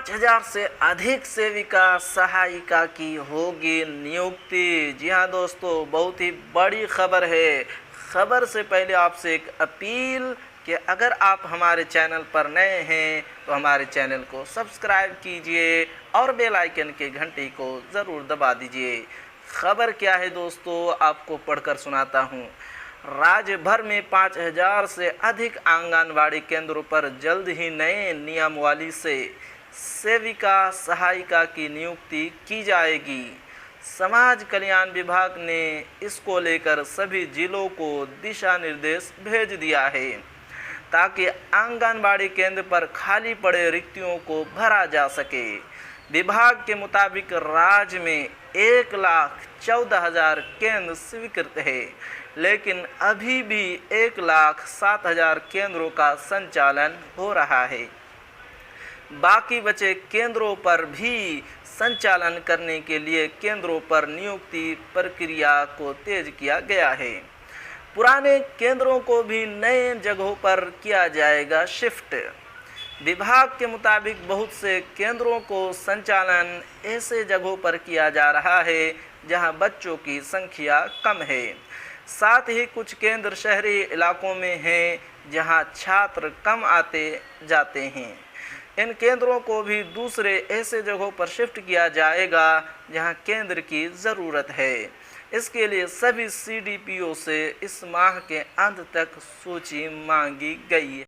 5,000 से अधिक सेविका सहायिका की होगी नियुक्ति। जी हाँ दोस्तों, बहुत ही बड़ी खबर है। खबर से पहले आपसे एक अपील कि अगर आप हमारे चैनल पर नए हैं तो हमारे चैनल को सब्सक्राइब कीजिए और बेल आइकन के घंटी को ज़रूर दबा दीजिए। खबर क्या है दोस्तों, आपको पढ़कर सुनाता हूँ। राज्य भर में 5,000 से अधिक आंगनबाड़ी केंद्रों पर जल्द ही नए नियमावली से सेविका सहायिका की नियुक्ति की जाएगी। समाज कल्याण विभाग ने इसको लेकर सभी जिलों को दिशा निर्देश भेज दिया है ताकि आंगनबाड़ी केंद्र पर खाली पड़े रिक्तियों को भरा जा सके। विभाग के मुताबिक राज्य में 1,14,000 केंद्र स्वीकृत है, लेकिन अभी भी 1,07,000 केंद्रों का संचालन हो रहा है। बाकी बचे केंद्रों पर भी संचालन करने के लिए केंद्रों पर नियुक्ति प्रक्रिया को तेज किया गया है। पुराने केंद्रों को भी नए जगहों पर किया जाएगा शिफ्ट। विभाग के मुताबिक बहुत से केंद्रों को संचालन ऐसे जगहों पर किया जा रहा है जहां बच्चों की संख्या कम है। साथ ही कुछ केंद्र शहरी इलाकों में हैं जहां छात्र कम आते जाते हैं। इन केंद्रों को भी दूसरे ऐसे जगहों पर शिफ्ट किया जाएगा जहां केंद्र की ज़रूरत है। इसके लिए सभी CDPO से इस माह के अंत तक सूची मांगी गई है।